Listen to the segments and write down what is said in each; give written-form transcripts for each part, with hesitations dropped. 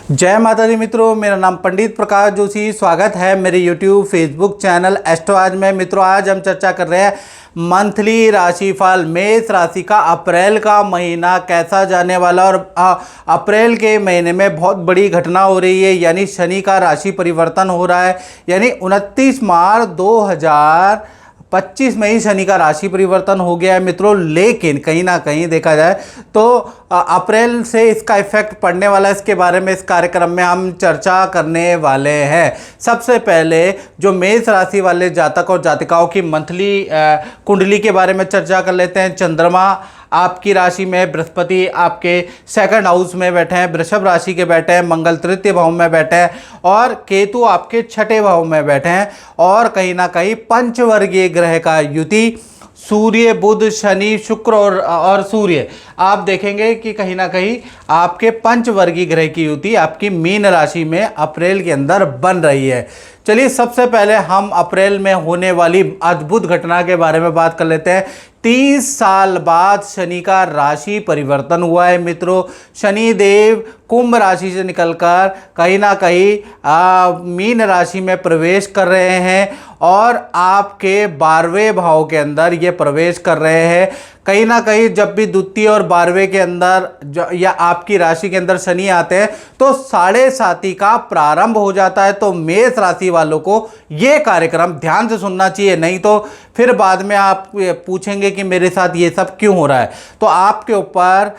जय माता दी मित्रों, मेरा नाम पंडित प्रकाश जोशी। स्वागत है मेरे YouTube फेसबुक चैनल एस्ट्रो आज में। मित्रों, आज हम चर्चा कर रहे हैं मंथली राशिफल मेष राशि का अप्रैल का महीना कैसा जाने वाला। और अप्रैल के महीने में बहुत बड़ी घटना हो रही है, यानी शनि का राशि परिवर्तन हो रहा है। यानी 29 मार्च 2025 में ही शनि का राशि परिवर्तन हो गया है मित्रों। लेकिन कहीं ना कहीं देखा जाए तो अप्रैल से इसका इफेक्ट पड़ने वाला है, इसके बारे में इस कार्यक्रम में हम चर्चा करने वाले हैं। सबसे पहले जो मेष राशि वाले जातक और जातिकाओं की मंथली कुंडली के बारे में चर्चा कर लेते हैं। चंद्रमा आपकी राशि में, बृहस्पति आपके सेकंड हाउस में बैठे हैं, वृषभ राशि के बैठे हैं, मंगल तृतीय भाव में बैठे हैं और केतु आपके छठे भाव में बैठे हैं। और कहीं ना कहीं पंचवर्गीय ग्रह का युति सूर्य, बुध, शनि, शुक्र और सूर्य, आप देखेंगे कि कहीं ना कहीं आपके पंचवर्गीय ग्रह की युति आपकी मीन राशि में अप्रैल के अंदर बन रही है। चलिए, सबसे पहले हम अप्रैल में होने वाली अद्भुत घटना के बारे में बात कर लेते हैं। 30 साल बाद शनि का राशि परिवर्तन हुआ है मित्रों। शनि देव कुंभ राशि से निकलकर कहीं ना कहीं मीन राशि में प्रवेश कर रहे हैं और आपके 12वें भाव के अंदर ये प्रवेश कर रहे हैं। कहीं ना कहीं जब भी द्वितीय और 12वें के अंदर या आपकी राशि के अंदर शनि आते हैं तो साढ़े साती का प्रारंभ हो जाता है। तो मेष राशि वालों को ये कार्यक्रम ध्यान से सुनना चाहिए, नहीं तो फिर बाद में आप पूछेंगे कि मेरे साथ ये सब क्यों हो रहा है। तो आपके ऊपर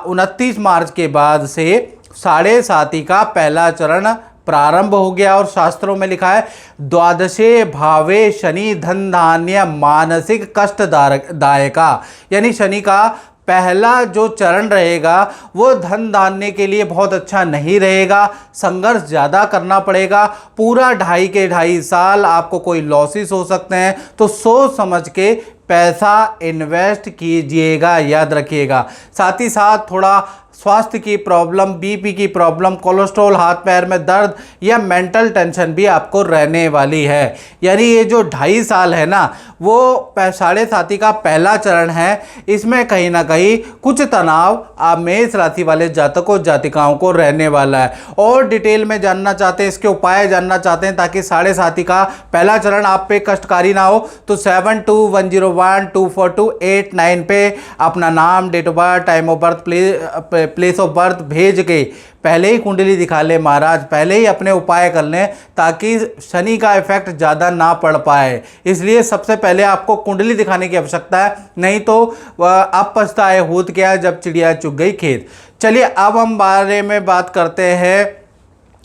29 मार्च के बाद से साढ़े साती का पहला चरण प्रारंभ हो गया और शास्त्रों में लिखा है द्वादशे भावे शनि धन धान्य मानसिक कष्ट दायका। यानी शनि का पहला जो चरण रहेगा वो धन धान्य के लिए बहुत अच्छा नहीं रहेगा, संघर्ष ज़्यादा करना पड़ेगा। पूरा 2.5 साल आपको कोई लॉसेस हो सकते हैं, तो सोच समझ के पैसा इन्वेस्ट कीजिएगा, याद रखिएगा। साथ ही साथ थोड़ा स्वास्थ्य की प्रॉब्लम, बीपी की प्रॉब्लम, कोलेस्ट्रॉल, हाथ पैर में दर्द या मेंटल टेंशन भी आपको रहने वाली है। यानी ये जो 2.5 साल है ना, वो साढ़े साती का पहला चरण है। इसमें कहीं ना कहीं कुछ तनाव आप मेष राशि वाले जातकों जातिकाओं को रहने वाला है। और डिटेल में जानना चाहते हैं, इसके उपाय जानना चाहते हैं ताकि साढ़े साती का पहला चरण आप पे कष्टकारी ना हो, तो 7210124289 पे अपना नाम, date of birth, time of birth, place of birth भेज के पहले ही कुंडली दिखा ले महाराज, पहले ही अपने उपाय कर लें ताकि शनि का इफेक्ट ज़्यादा ना पड़ पाए। इसलिए सबसे पहले आपको कुंडली दिखाने की आवश्यकता है, नहीं तो अब पछताए होत क्या जब चिड़िया चुग गई खेत। चलिए, अब हम बारे में बात करते हैं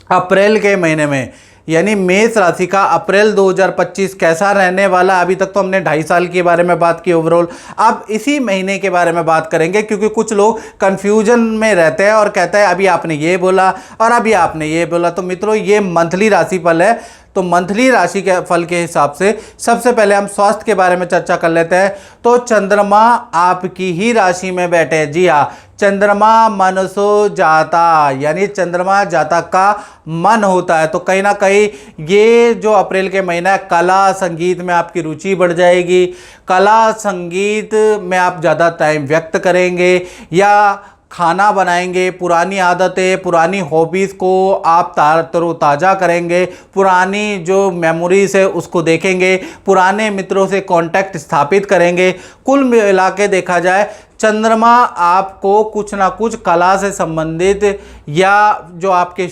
अप्रैल के महीने में, यानी मेष राशि का अप्रैल 2025 कैसा रहने वाला। अभी तक तो हमने 2.5 साल के बारे में बात की ओवरऑल, अब इसी महीने के बारे में बात करेंगे क्योंकि कुछ लोग कंफ्यूजन में रहते हैं और कहते हैं अभी आपने ये बोला और अभी आपने ये बोला। तो मित्रों, ये मंथली राशिफल है, तो मंथली राशि के फल के हिसाब से सबसे पहले हम स्वास्थ्य के बारे में चर्चा कर लेते हैं। तो चंद्रमा आपकी ही राशि में बैठे, जी हाँ, चंद्रमा मनसो जाता, यानी चंद्रमा जातक का मन होता है। तो कहीं ना कहीं ये जो अप्रैल के महीना है, कला संगीत में आपकी रुचि बढ़ जाएगी। कला संगीत में आप ज़्यादा टाइम व्यक्त करेंगे या खाना बनाएंगे, पुरानी आदतें, पुरानी हॉबीज़ को आप तरोताज़ा करेंगे, पुरानी जो मेमोरीज है उसको देखेंगे, पुराने मित्रों से कांटेक्ट स्थापित करेंगे। कुल मिला के देखा जाए, चंद्रमा आपको कुछ ना कुछ कला से संबंधित या जो आपके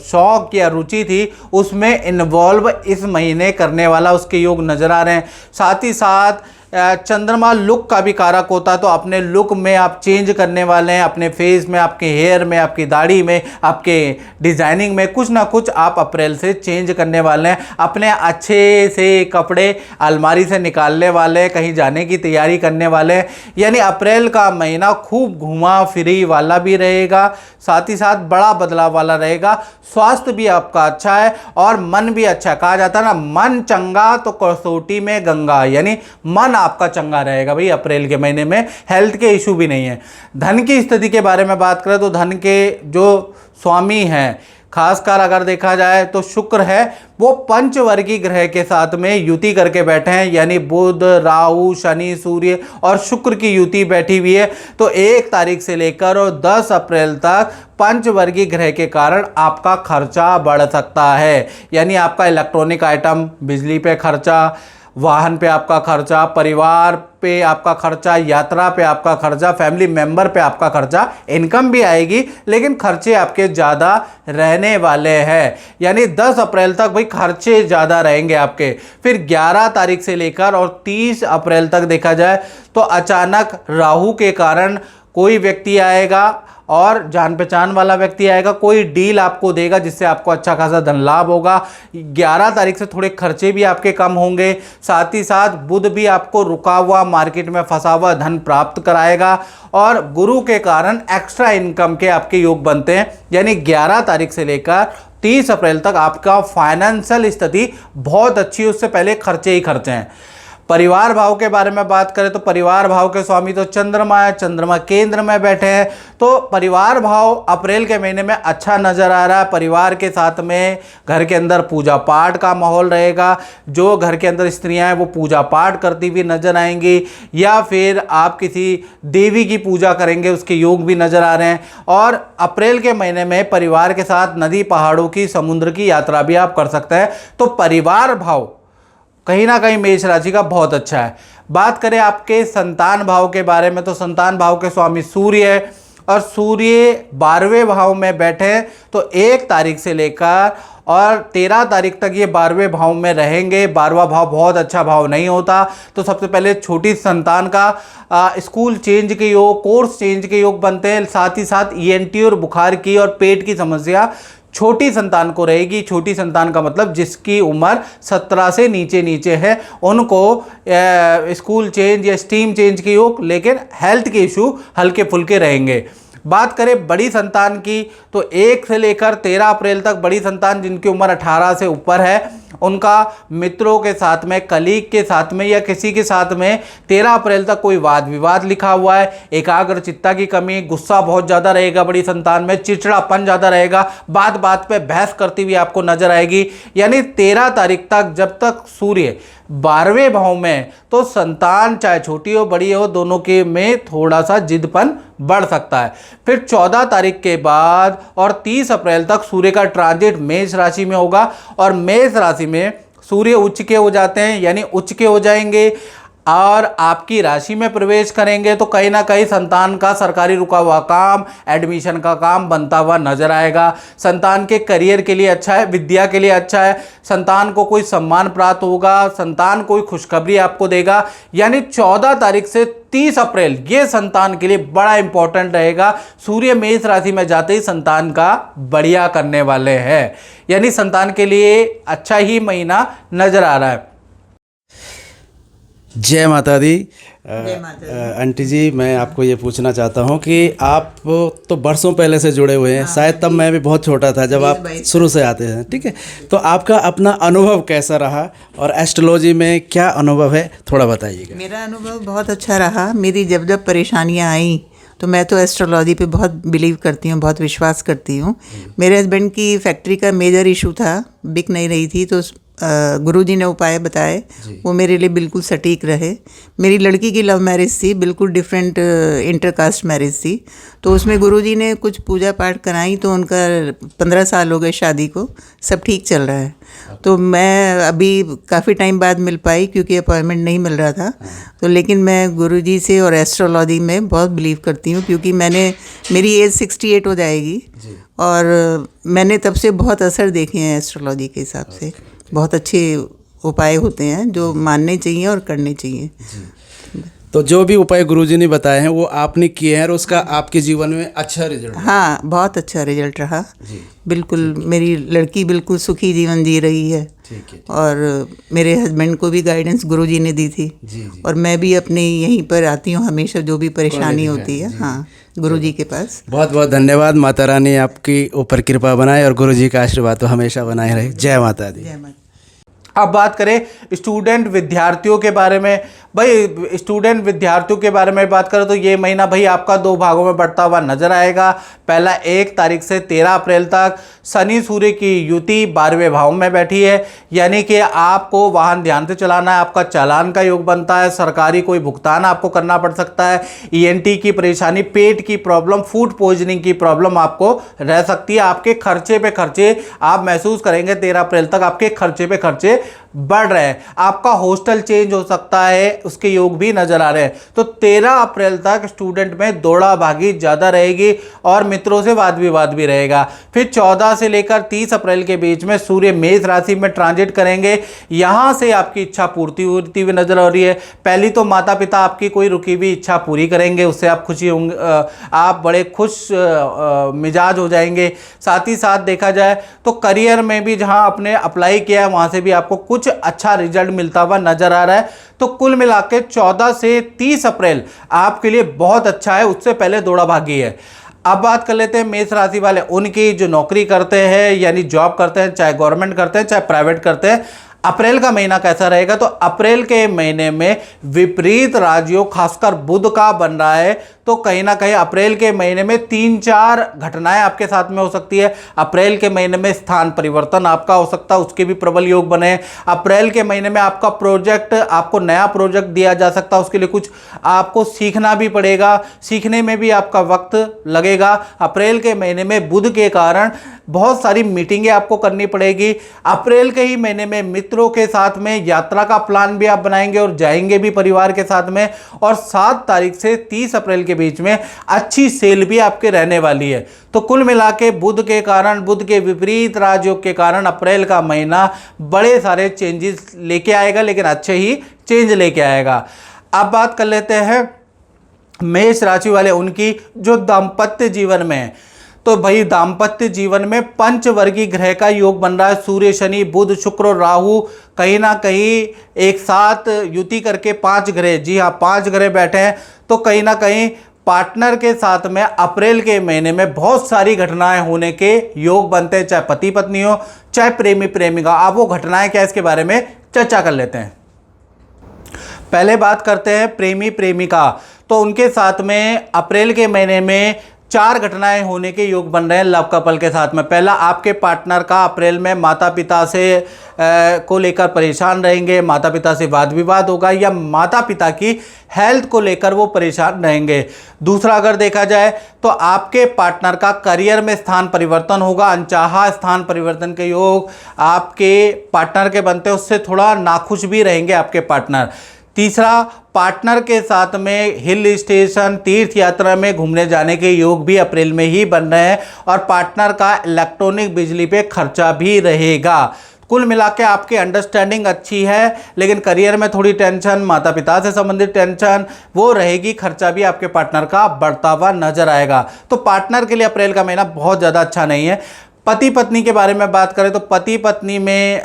शौक या रुचि थी उसमें इन्वॉल्व इस महीने करने वाला उसके योग नज़र आ रहे हैं। साथ ही साथ चंद्रमा लुक का भी कारक होता है, तो अपने लुक में आप चेंज करने वाले हैं, अपने फेस में, आपके हेयर में, आपकी दाढ़ी में, आपके डिज़ाइनिंग में कुछ ना कुछ आप अप्रैल से चेंज करने वाले हैं। अपने अच्छे से कपड़े अलमारी से निकालने वाले, कहीं जाने की तैयारी करने वाले। यानी अप्रैल का महीना खूब घुमा फिरी वाला भी रहेगा, साथ ही साथ बड़ा बदलाव वाला रहेगा। स्वास्थ्य भी आपका अच्छा है और मन भी अच्छा है। कहा जाता है ना, मन चंगा तो कसौटी में गंगा, यानी मन आपका चंगा रहेगा भाई अप्रैल के महीने में, हेल्थ के इशू भी नहीं है। धन की स्थिति के बारे में बात करें तो धन के जो स्वामी हैं, खासकर अगर देखा जाए तो शुक्र है वो पंचवर्गीय ग्रह के साथ में युति करके बैठे हैं, यानी बुध, राहु, शनि, सूर्य और शुक्र की युति बैठी हुई है। तो 1 तारीख से लेकर और 10 अप्रैल तक पंचवर्गीय ग्रह के कारण आपका खर्चा बढ़ सकता है, यानी आपका इलेक्ट्रॉनिक आइटम, बिजली पे खर्चा, वाहन पे आपका खर्चा, परिवार पे आपका खर्चा, यात्रा पे आपका खर्चा, फैमिली मेंबर पे आपका खर्चा, इनकम भी आएगी लेकिन खर्चे आपके ज़्यादा रहने वाले हैं, यानी 10 अप्रैल तक भाई खर्चे ज़्यादा रहेंगे आपके। फिर 11 तारीख से लेकर और 30 अप्रैल तक देखा जाए तो अचानक राहु के कारण कोई व्यक्ति आएगा और जान पहचान वाला व्यक्ति आएगा, कोई डील आपको देगा जिससे आपको अच्छा खासा धन लाभ होगा। 11 तारीख से थोड़े खर्चे भी आपके कम होंगे, साथ ही साथ बुध भी आपको रुका हुआ, मार्केट में फंसा हुआ धन प्राप्त कराएगा और गुरु के कारण एक्स्ट्रा इनकम के आपके योग बनते हैं, यानी 11 तारीख से लेकर 30 अप्रैल तक आपका फाइनेंशियल स्थिति बहुत अच्छी है, उससे पहले खर्चे ही खर्चे हैं। परिवार भाव के बारे में बात करें तो परिवार भाव के स्वामी तो चंद्रमा है, चंद्रमा केंद्र में बैठे हैं, तो परिवार भाव अप्रैल के महीने में अच्छा नज़र आ रहा है। परिवार के साथ में घर के अंदर पूजा पाठ का माहौल रहेगा, जो घर के अंदर स्त्रियां हैं वो पूजा पाठ करती हुई नजर आएंगी, या फिर आप किसी देवी की पूजा करेंगे उसके योग भी नज़र आ रहे हैं। और अप्रैल के महीने में परिवार के साथ नदी, पहाड़ों की, समुद्र की यात्रा भी आप कर सकते हैं। तो परिवार भाव कहीं ना कहीं मेष राशि का बहुत अच्छा है। बात करें आपके संतान भाव के बारे में तो संतान भाव के स्वामी सूर्य है और सूर्य 12वें भाव में बैठे हैं, तो 1 तारीख से लेकर और 13 तारीख तक ये 12वें भाव में रहेंगे। 12वां भाव बहुत अच्छा भाव नहीं होता, तो सबसे पहले छोटी संतान का स्कूल चेंज के योग, कोर्स चेंज के योग बनते हैं। साथ ही साथ ENT और बुखार की और पेट की समस्या छोटी संतान को रहेगी। छोटी संतान का मतलब जिसकी उम्र 17 से नीचे है, उनको स्कूल चेंज या स्ट्रीम चेंज के योग, लेकिन हेल्थ के इशू हल्के फुल्के रहेंगे। बात करें बड़ी संतान की तो 1 से लेकर 13 अप्रैल तक बड़ी संतान जिनकी उम्र 18 से ऊपर है, उनका मित्रों के साथ में, कलीग के साथ में या किसी के साथ में 13 अप्रैल तक कोई वाद विवाद लिखा हुआ है। एकाग्रचित्ता की कमी, गुस्सा बहुत ज़्यादा रहेगा बड़ी संतान में, चिड़चिड़ापन ज़्यादा रहेगा, बात बात पे बहस करती हुई आपको नजर आएगी। यानी 13 तारीख तक जब तक सूर्य 12वें भाव में, तो संतान चाहे छोटी हो बड़ी हो दोनों के में थोड़ा सा जिदपन बढ़ सकता है। फिर 14 तारीख के बाद और 30 अप्रैल तक सूर्य का ट्रांजिट मेष राशि में होगा और मेष राशि में सूर्य उच्च के हो जाते हैं, यानी उच्च के हो जाएंगे और आपकी राशि में प्रवेश करेंगे, तो कहीं ना कहीं संतान का सरकारी रुका हुआ काम, एडमिशन का काम बनता हुआ नजर आएगा। संतान के करियर के लिए अच्छा है, विद्या के लिए अच्छा है, संतान को कोई सम्मान प्राप्त होगा, संतान कोई खुशखबरी आपको देगा। यानी 14 तारीख से 30 अप्रैल ये संतान के लिए बड़ा इंपॉर्टेंट रहेगा। सूर्य मेष राशि में जाते ही संतान का बढ़िया करने वाले हैं, यानी संतान के लिए अच्छा ही महीना नजर आ रहा है। जय माता दी। आंटी जी, मैं आपको ये पूछना चाहता हूँ कि आप तो बरसों पहले से जुड़े हुए हैं, शायद तब मैं भी बहुत छोटा था जब आप शुरू से आते हैं, ठीक है, तो आपका अपना अनुभव कैसा रहा और एस्ट्रोलॉजी में क्या अनुभव है, थोड़ा बताइएगा। मेरा अनुभव बहुत अच्छा रहा। मेरी जब जब परेशानियाँ आई तो मैं तो एस्ट्रोलॉजी पे बहुत बिलीव करती हूँ, बहुत विश्वास करती हूँ। मेरे हस्बैंड की फैक्ट्री का मेजर इशू था, बिक नहीं रही थी, तो गुरुजी ने उपाय बताए, वो मेरे लिए बिल्कुल सटीक रहे। मेरी लड़की की लव मैरिज थी, बिल्कुल डिफरेंट इंटरकास्ट मैरिज थी, तो उसमें गुरुजी ने कुछ पूजा पाठ कराई, तो उनका 15 साल हो गए शादी को, सब ठीक चल रहा है। तो मैं अभी काफ़ी टाइम बाद मिल पाई क्योंकि अपॉइंटमेंट नहीं मिल रहा था, तो लेकिन मैं गुरुजी से और एस्ट्रोलॉजी में बहुत बिलीव करती हूँ क्योंकि मेरी एज 68 हो जाएगी और मैंने तब से बहुत असर देखे हैं एस्ट्रोलॉजी के हिसाब से। बहुत अच्छे उपाय होते हैं जो मानने चाहिए और करने चाहिए। तो जो भी उपाय गुरुजी ने बताए हैं वो आपने किए हैं और उसका आपके जीवन में अच्छा रिजल्ट? हाँ, बहुत अच्छा रिजल्ट रहा। बिल्कुल, मेरी लड़की बिल्कुल सुखी जीवन जी रही है। और मेरे हस्बैंड को भी गाइडेंस गुरुजी ने दी थी। और मैं भी अपने यहीं पर आती हूँ हमेशा, जो भी परेशानी होती है, हाँ, गुरुजी के पास। बहुत बहुत धन्यवाद। माता रानी आपकी ऊपर कृपा बनाए और गुरुजी का आशीर्वाद तो हमेशा बनाए रहे। जय माता दी। जय माता। अब बात करें स्टूडेंट विद्यार्थियों के बारे में, भाई स्टूडेंट विद्यार्थियों के बारे में बात करें तो ये महीना भाई आपका 2 भागों में बढ़ता हुआ नजर आएगा। पहला 1 तारीख से 13 अप्रैल तक शनि सूर्य की युति 12वें भाव में बैठी है, यानी कि आपको वाहन ध्यान से चलाना है, आपका चालान का योग बनता है, सरकारी कोई भुगतान आपको करना पड़ सकता है, ENT की परेशानी, पेट की प्रॉब्लम, फूड पॉइजनिंग की प्रॉब्लम आपको रह सकती है। आपके खर्चे पे खर्चे आप महसूस करेंगे 13 अप्रैल तक आपके खर्चे पे खर्चे बढ़ रहे हैं। आपका हॉस्टल चेंज हो सकता है, उसके योग भी नजर आ रहे हैं। तो 13 अप्रैल तक स्टूडेंट में दौड़ा भागी ज़्यादा रहेगी और मित्रों से वाद विवाद भी रहेगा। फिर 14 से लेकर 30 अप्रैल के बीच में सूर्य मेष राशि में ट्रांजिट करेंगे। यहाँ से आपकी इच्छा पूर्ति होती हुई नजर आ रही है। पहली तो माता पिता आपकी कोई रुकी हुई इच्छा पूरी करेंगे, उससे आप खुशी होंगे, आप बड़े खुश मिजाज हो जाएंगे। साथ ही साथ देखा जाए तो करियर में भी जहाँ आपने अप्लाई किया है वहाँ से भी आपको कुछ अच्छा रिजल्ट मिलता हुआ नजर आ रहा है। तो कुल मिला के 14 से 30 अप्रैल आपके लिए बहुत अच्छा है, उससे पहले दौड़ा भागी है। अब बात कर लेते हैं मेष राशि वाले, उनकी जो नौकरी करते हैं यानी जॉब करते हैं, चाहे गवर्नमेंट करते हैं चाहे प्राइवेट करते हैं, अप्रैल का महीना कैसा रहेगा। तो अप्रैल के महीने में विपरीत राजयोग खासकर बुध का बन रहा है, तो कहीं ना कहीं अप्रैल के महीने में 3-4 घटनाएं आपके साथ में हो सकती है। अप्रैल के महीने में स्थान परिवर्तन आपका हो सकता है, उसके भी प्रबल योग बने। अप्रैल के महीने में आपका प्रोजेक्ट, आपको नया प्रोजेक्ट दिया जा सकता है, उसके लिए कुछ आपको सीखना भी पड़ेगा, सीखने में भी आपका वक्त लगेगा। अप्रैल के महीने में बुध के कारण बहुत सारी मीटिंगें आपको करनी पड़ेगी। अप्रैल के ही महीने में मित्रों के साथ में यात्रा का प्लान भी आप बनाएंगे और जाएंगे भी परिवार के साथ में। और 7 तारीख से 30 अप्रैल के बीच में अच्छी सेल भी आपके रहने वाली है। तो कुल मिला के बुध के कारण, बुध के विपरीत राजयोग के कारण अप्रैल का महीना बड़े सारे चेंजेस लेके आएगा, लेकिन अच्छे ही चेंज लेके आएगा। अब बात कर लेते हैं मेष राशि वाले, उनकी जो दाम्पत्य जीवन में है। तो भाई दाम्पत्य जीवन में पंचवर्गीय ग्रह का योग बन रहा है। सूर्य, शनि, बुध, शुक्र और राहु कहीं ना कहीं एक साथ युति करके 5 ग्रह, जी हाँ 5 ग्रह बैठे हैं। तो कहीं ना कहीं पार्टनर के साथ में अप्रैल के महीने में बहुत सारी घटनाएं होने के योग बनते हैं, चाहे पति पत्नी हो चाहे प्रेमी प्रेमिका। अब वो घटनाएं क्या, इसके बारे में चर्चा कर लेते हैं। पहले बात करते हैं प्रेमी प्रेमिका। तो उनके साथ में अप्रैल के महीने में 4 घटनाएं होने के योग बन रहे हैं लव कपल के साथ में। पहला, आपके पार्टनर का अप्रैल में माता पिता से को लेकर परेशान रहेंगे, माता पिता से वाद विवाद होगा या माता पिता की हेल्थ को लेकर वो परेशान रहेंगे। दूसरा, अगर देखा जाए तो आपके पार्टनर का करियर में स्थान परिवर्तन होगा, अनचाहा स्थान परिवर्तन के योग आपके पार्टनर के बनते हैं, उससे थोड़ा नाखुश भी रहेंगे आपके पार्टनर। तीसरा, पार्टनर के साथ में हिल स्टेशन, तीर्थ यात्रा में घूमने जाने के योग भी अप्रैल में ही बन रहे हैं और पार्टनर का इलेक्ट्रॉनिक बिजली पे खर्चा भी रहेगा। कुल मिला के आपकी अंडरस्टैंडिंग अच्छी है, लेकिन करियर में थोड़ी टेंशन, माता पिता से संबंधित टेंशन वो रहेगी, खर्चा भी आपके पार्टनर का बढ़ता हुआ नजर आएगा। तो पार्टनर के लिए अप्रैल का महीना बहुत ज़्यादा अच्छा नहीं है। पति पत्नी के बारे में बात करें तो पति पत्नी में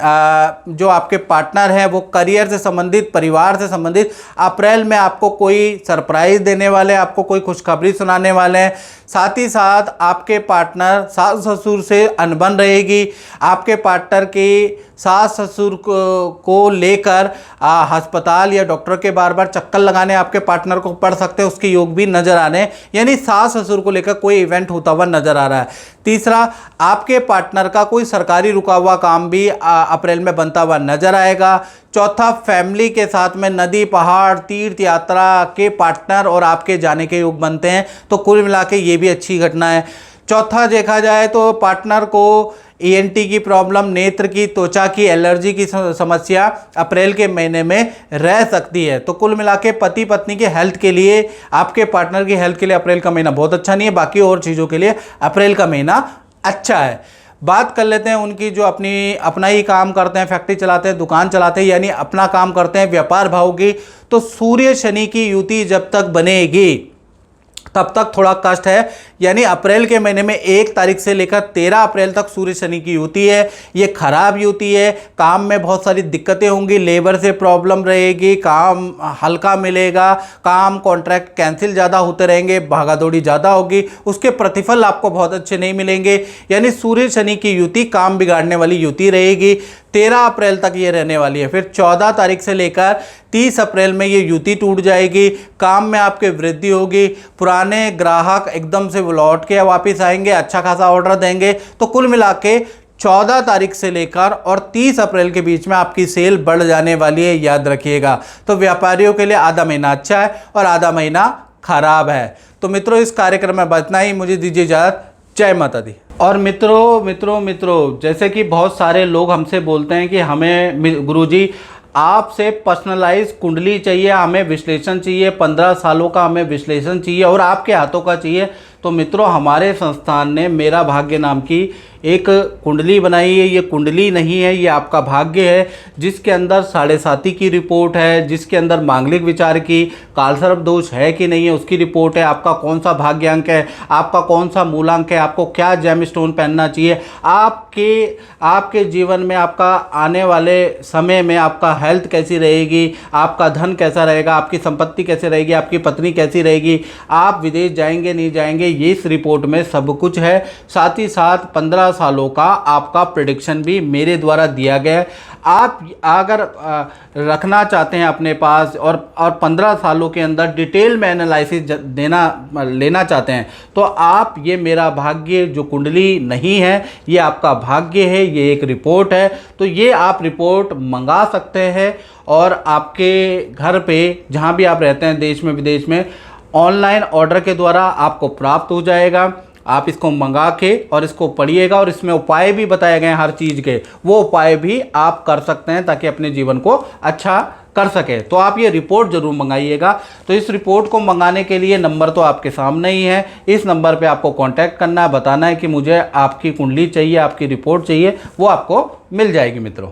जो आपके पार्टनर हैं वो करियर से संबंधित, परिवार से संबंधित अप्रैल में आपको कोई सरप्राइज देने वाले हैं, आपको कोई खुशखबरी सुनाने वाले हैं। साथ ही साथ आपके पार्टनर सास ससुर से अनबन रहेगी। आपके पार्टनर की सास ससुर को लेकर अस्पताल या डॉक्टर के बार बार चक्कर लगाने आपके पार्टनर को पड़ सकते हैं, उसके योग भी नजर आ रहे हैं, यानी सास ससुर को लेकर कोई इवेंट होता हुआ नजर आ रहा है। तीसरा, आपके पार्टनर का कोई सरकारी रुका हुआ काम भी अप्रैल में बनता हुआ नजर आएगा। चौथा, फैमिली के साथ में नदी, पहाड़, तीर्थ यात्रा के पार्टनर और आपके जाने के योग बनते हैं। तो कुल मिला के ये भी अच्छी घटना है। चौथा, देखा जाए तो पार्टनर को ENT की प्रॉब्लम, नेत्र की, त्वचा की एलर्जी की समस्या अप्रैल के महीने में रह सकती है। तो कुल मिला के पति पत्नी के हेल्थ के लिए, आपके पार्टनर की हेल्थ के लिए अप्रैल का महीना बहुत अच्छा नहीं है। बाकी और चीज़ों के लिए अप्रैल का महीना अच्छा है। बात कर लेते हैं उनकी जो अपना ही काम करते हैं, फैक्ट्री चलाते हैं, दुकान चलाते हैं, यानी अपना काम करते हैं, व्यापार भाव की। तो सूर्य शनि की युति जब तक बनेगी तब तक थोड़ा कष्ट है। यानी अप्रैल के महीने में 1 तारीख से लेकर 13 अप्रैल तक सूर्य शनि की युति है, ये खराब युति है। काम में बहुत सारी दिक्कतें होंगी, लेबर से प्रॉब्लम रहेगी, काम हल्का मिलेगा, काम कॉन्ट्रैक्ट कैंसिल ज़्यादा होते रहेंगे, भागादौड़ी ज़्यादा होगी, उसके प्रतिफल आपको बहुत अच्छे नहीं मिलेंगे। यानी सूर्य शनि की युति काम बिगाड़ने वाली युति रहेगी। 13 अप्रैल तक ये रहने वाली है। फिर 14 तारीख से लेकर 30 अप्रैल में ये युति टूट जाएगी, काम में आपके वृद्धि होगी, पुराने ग्राहक एकदम से लौट के वापस आएंगे, अच्छा खासा ऑर्डर देंगे। तो कुल मिला के 14 तारीख से लेकर और 30 अप्रैल के बीच में आपकी सेल बढ़ जाने वाली है, याद रखिएगा। तो व्यापारियों के लिए आधा महीना अच्छा है और आधा महीना खराब है। तो मित्रों, इस कार्यक्रम में बस इतना ही, मुझे दीजिए इजाज़त। जय माता दी। और मित्रों, जैसे कि बहुत सारे लोग हमसे बोलते हैं कि हमें गुरुजी आपसे पर्सनलाइज कुंडली चाहिए, हमें विश्लेषण चाहिए, 15 सालों का हमें विश्लेषण चाहिए और आपके हाथों का चाहिए। तो मित्रों, हमारे संस्थान ने मेरा भाग्य नाम की एक कुंडली बनाई है। ये कुंडली नहीं है, ये आपका भाग्य है, जिसके अंदर 7.5 की रिपोर्ट है, जिसके अंदर मांगलिक विचार की, कालसर्प दोष है कि नहीं है उसकी रिपोर्ट है, आपका कौन सा भाग्य अंक है, आपका कौन सा मूलांक है, आपको क्या जेम स्टोन पहनना चाहिए, आपके जीवन में आपका आने वाले समय में आपका हेल्थ कैसी रहेगी, आपका धन कैसा रहेगा, आपकी संपत्ति कैसे रहेगी, आपकी पत्नी कैसी रहेगी, आप विदेश जाएंगे नहीं जाएंगे, ये इस रिपोर्ट में सब कुछ है। साथ ही साथ 15 सालों का आपका प्रेडिक्शन भी मेरे द्वारा दिया गया है। आप अगर रखना चाहते हैं अपने पास और 15 सालों के अंदर डिटेल में एनालिसिस लेना चाहते हैं, तो आप ये मेरा भाग्य जो कुंडली नहीं है, ये आपका भाग्य है, ये एक रिपोर्ट है। तो ये आप रिपोर्ट मंगा सकते हैं और आपके घर पे जहाँ भी आप रहते हैं, देश में विदेश में, ऑनलाइन ऑर्डर के द्वारा आपको प्राप्त हो जाएगा। आप इसको मंगा के और इसको पढ़िएगा और इसमें उपाय भी बताए गए हैं हर चीज़ के, वो उपाय भी आप कर सकते हैं ताकि अपने जीवन को अच्छा कर सके। तो आप ये रिपोर्ट ज़रूर मंगाइएगा। तो इस रिपोर्ट को मंगाने के लिए नंबर तो आपके सामने ही है, इस नंबर पे आपको कांटेक्ट करना है, बताना है कि मुझे आपकी कुंडली चाहिए, आपकी रिपोर्ट चाहिए, वो आपको मिल जाएगी मित्रों।